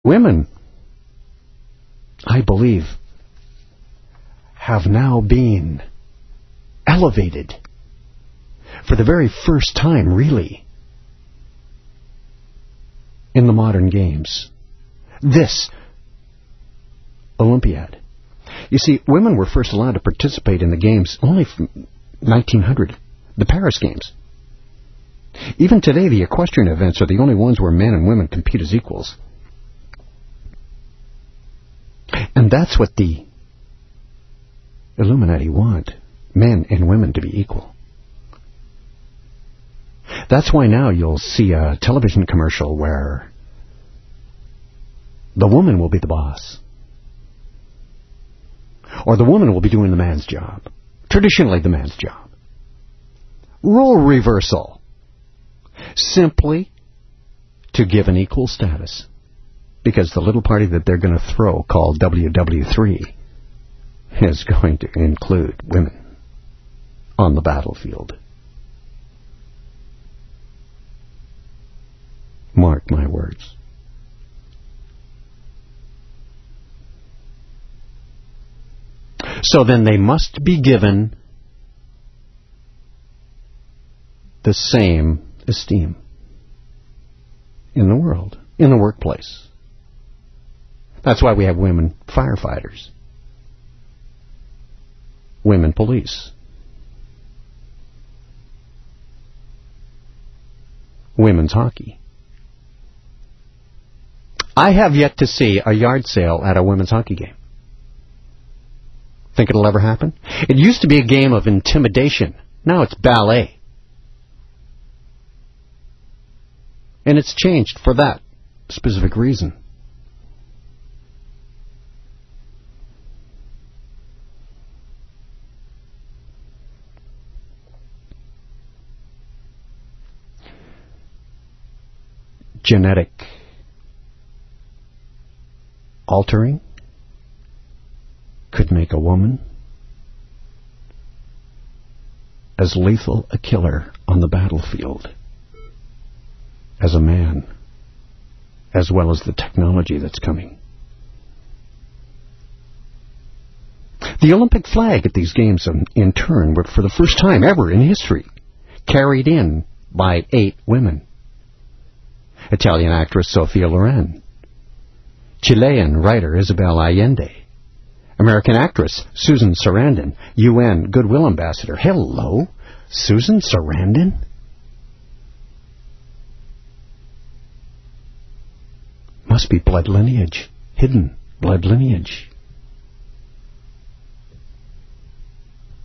Women, I believe, have now been elevated for the very first time, really, in the modern games. This Olympiad. You see, women were first allowed to participate in the games only from 1900, the Paris Games. Even today, the equestrian events are the only ones where men and women compete as equals. And that's what the Illuminati want, men and women to be equal. That's why now you'll see a television commercial where the woman will be the boss. Or the woman will be doing the man's job. Traditionally the man's job. Role reversal. Simply to give an equal status. Because the little party that they're going to throw, called WW3, is going to include women on the battlefield. Mark my words. So then they must be given the same esteem in the world, in the workplace. That's why we have women firefighters, women police, women's hockey. I have yet to see a yard sale at a women's hockey game. Think it'll ever happen? It used to be a game of intimidation. Now it's ballet. And it's changed for that specific reason. Genetic altering could make a woman as lethal a killer on the battlefield as a man, as well as the technology that's coming. The Olympic flag at these games, in turn, were for the first time ever in history carried in by 8 women. Italian actress Sophia Loren, Chilean writer Isabel Allende, American actress Susan Sarandon, UN Goodwill Ambassador. Hello, Susan Sarandon? Must be blood lineage, hidden blood lineage.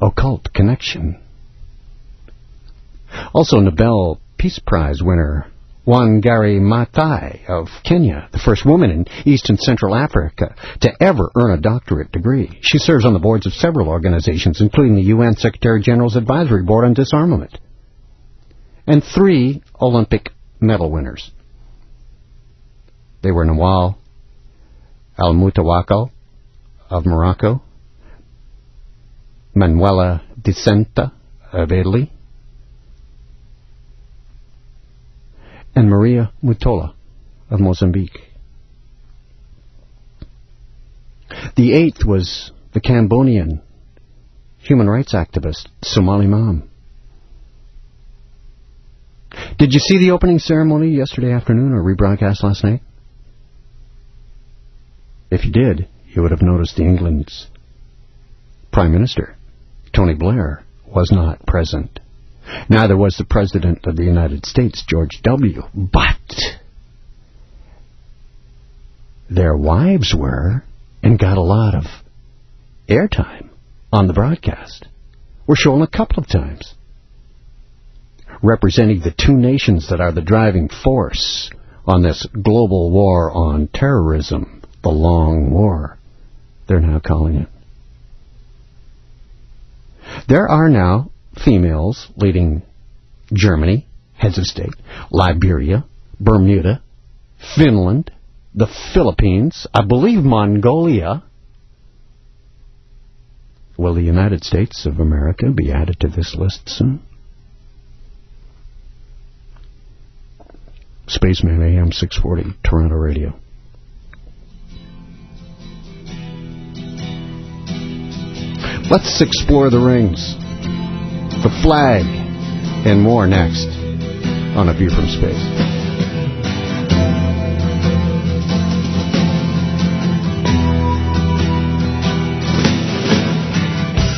Occult connection. Also Nobel Peace Prize winner Wangari Maathai of Kenya, the first woman in East and Central Africa to ever earn a doctorate degree. She serves on the boards of several organizations, including the UN Secretary-General's Advisory Board on Disarmament. And 3 Olympic medal winners. They were Nawal Al-Mutawakkil of Morocco, Manuela Di Centa of Italy, and Maria Mutola of Mozambique. The 8th was the Cambodian human rights activist Somali Mom. Did you see the opening ceremony yesterday afternoon or rebroadcast last night? If you did, you would have noticed England's Prime Minister, Tony Blair, was not present. Neither was the President of the United States, George W. But their wives were, and got a lot of airtime on the broadcast. Were shown a couple of times, representing the 2 nations that are the driving force on this global war on terrorism, the long war, they're now calling it. There are now females leading Germany, heads of state, Liberia, Bermuda, Finland, the Philippines, I believe Mongolia. Will the United States of America be added to this list soon? Spaceman AM 640, Toronto Radio. Let's explore the rings, the flag, and more next on A View from Space.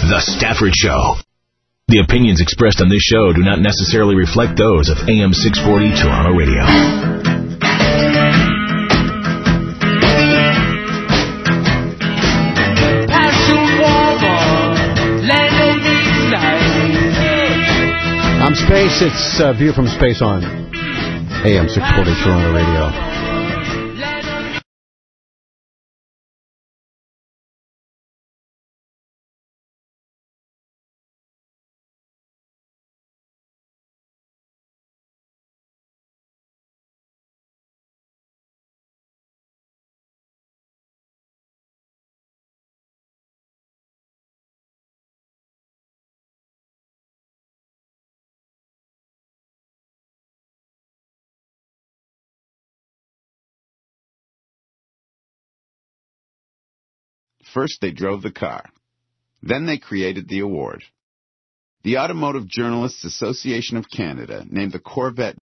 The Stafford Show. The opinions expressed on this show do not necessarily reflect those of AM 640 Toronto Radio. I'm Space. It's View from Space on AM 640 Toronto Radio. First, they drove the car. Then they created the award. The Automotive Journalists Association of Canada named the Corvette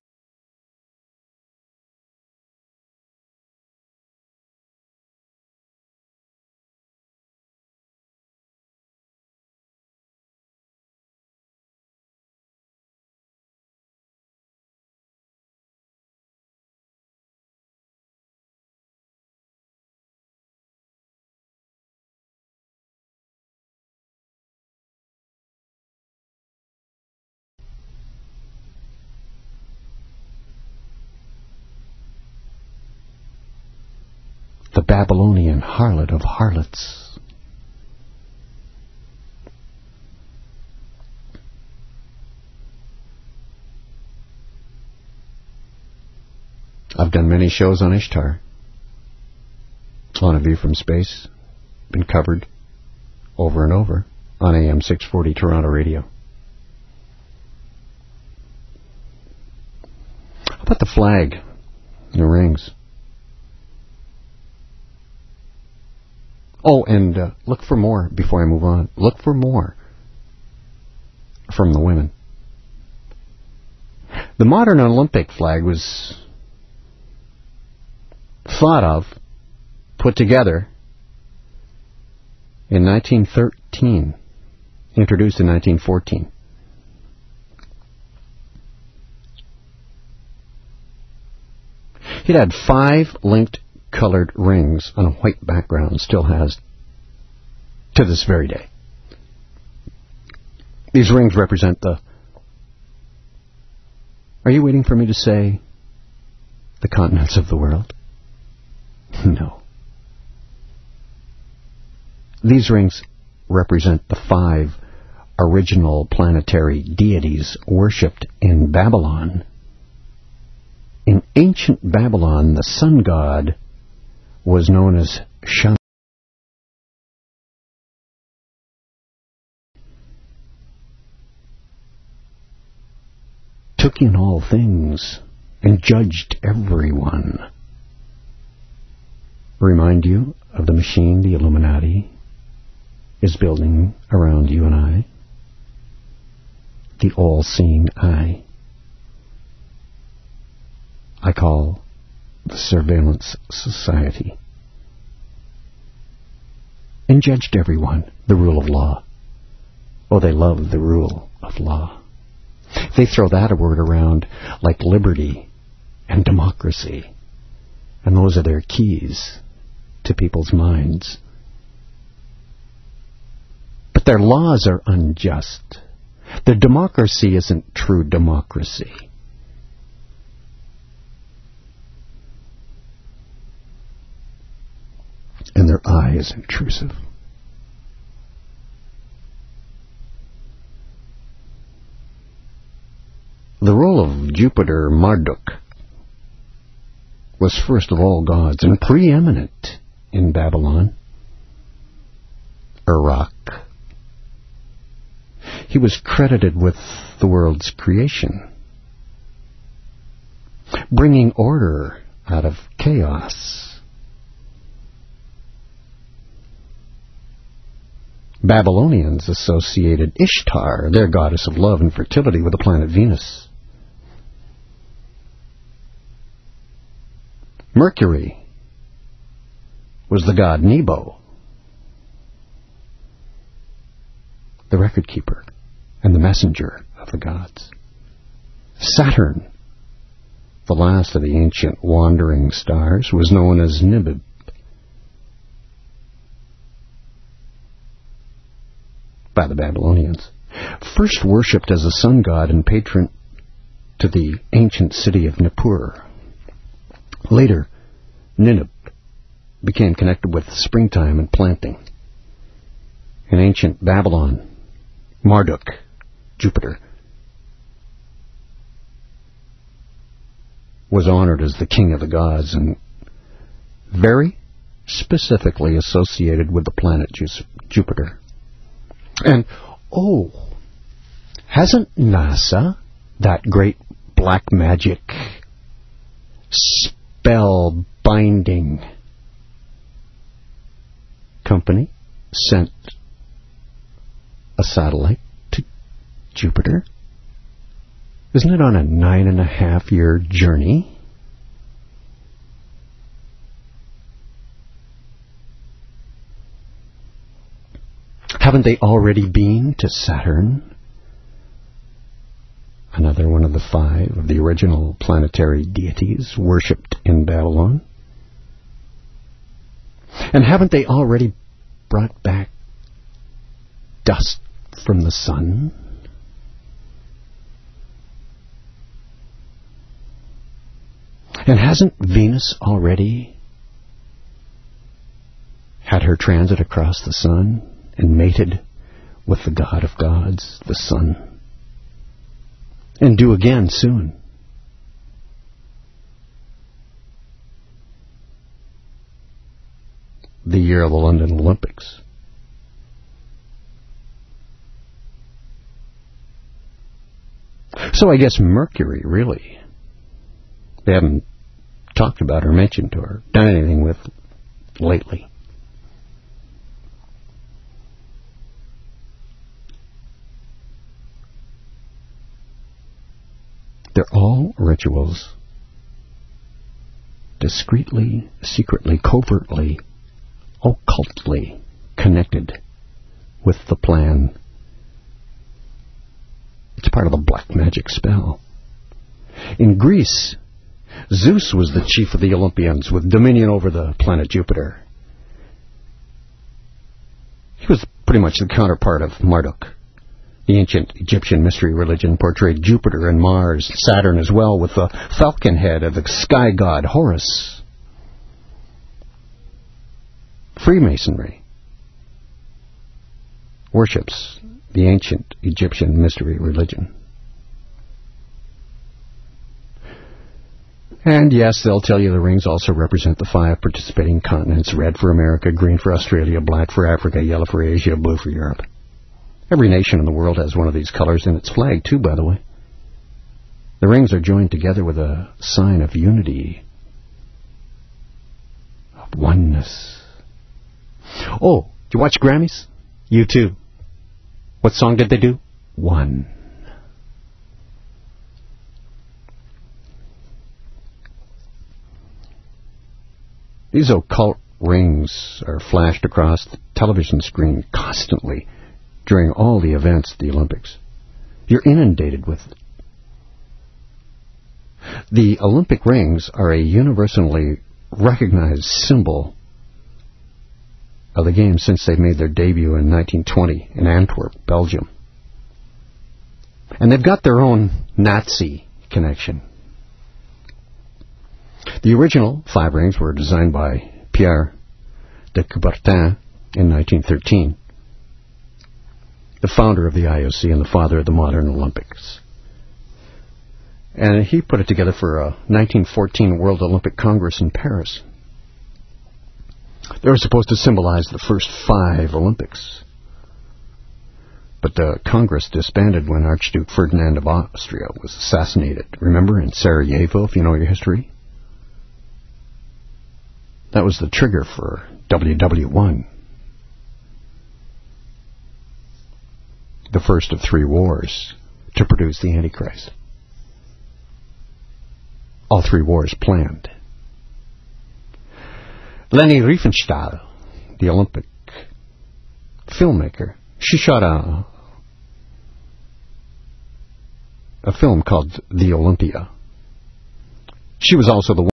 the Babylonian harlot of harlots. I've done many shows on Ishtar. On A View from Space. Been covered over and over on AM 640 Toronto Radio. How about the flag and the rings? Oh, and look for more before I move on. Look for more from the women. The modern Olympic flag was thought of, put together in 1913, introduced in 1914. It had 5 linked colored rings on a white background, still has to this very day. These rings represent the... Are you waiting for me to say the continents of the world? No. These rings represent the 5 original planetary deities worshipped in Babylon. In ancient Babylon, the sun god was known as Shun. Took in all things and judged everyone. Remind you of the machine the Illuminati is building around you and I. The all-seeing eye. I call the surveillance society. And judged everyone, the rule of law. Oh, they love the rule of law. They throw that word around like liberty and democracy. And those are their keys to people's minds. But their laws are unjust. Their democracy isn't true democracy. And their eye is intrusive. The role of Jupiter Marduk was first of all gods and preeminent in Babylon, Iraq. He was credited with the world's creation, bringing order out of chaos. Babylonians associated Ishtar, their goddess of love and fertility, with the planet Venus. Mercury was the god Nebo, the record keeper and the messenger of the gods. Saturn, the last of the ancient wandering stars, was known as Nibib. By the Babylonians. First worshipped as a sun god and patron to the ancient city of Nippur. Later, Ninip became connected with springtime and planting. In ancient Babylon, Marduk, Jupiter, was honored as the king of the gods and very specifically associated with the planet Jupiter. And, hasn't NASA, that great black magic, spell-binding company, sent a satellite to Jupiter? Isn't it on a 9.5-year journey? Haven't they already been to Saturn? Another one of the 5 of the original planetary deities worshipped in Babylon. And haven't they already brought back dust from the sun? And hasn't Venus already had her transit across the sun and mated with the god of gods, the sun? And do again soon. The year of the London Olympics. So I guess Mercury, really, they haven't talked about or mentioned or done anything with lately. They're all rituals, discreetly, secretly, covertly, occultly connected with the plan. It's part of the black magic spell. In Greece, Zeus was the chief of the Olympians with dominion over the planet Jupiter. He was pretty much the counterpart of Marduk. The ancient Egyptian mystery religion portrayed Jupiter and Mars, Saturn as well, with the falcon head of the sky god Horus. Freemasonry worships the ancient Egyptian mystery religion. And yes, they'll tell you the rings also represent the 5 participating continents: red for America, green for Australia, black for Africa, yellow for Asia, blue for Europe. Every nation in the world has one of these colors in its flag, too, by the way. The rings are joined together with a sign of unity, of oneness. Oh, did you watch Grammys? You too. What song did they do? One. These occult rings are flashed across the television screen constantly during all the events at the Olympics. You're inundated with it. The Olympic rings are a universally recognized symbol of the game since they made their debut in 1920 in Antwerp, Belgium. And they've got their own Nazi connection. The original 5 rings were designed by Pierre de Coubertin in 1913, the founder of the IOC and the father of the modern Olympics. And he put it together for a 1914 World Olympic Congress in Paris. They were supposed to symbolize the first 5 Olympics. But the Congress disbanded when Archduke Ferdinand of Austria was assassinated. Remember, in Sarajevo, if you know your history? That was the trigger for WW1. the first of 3 wars to produce the Antichrist. All 3 wars planned. Leni Riefenstahl, the Olympic filmmaker, she shot a film called The Olympia. She was also the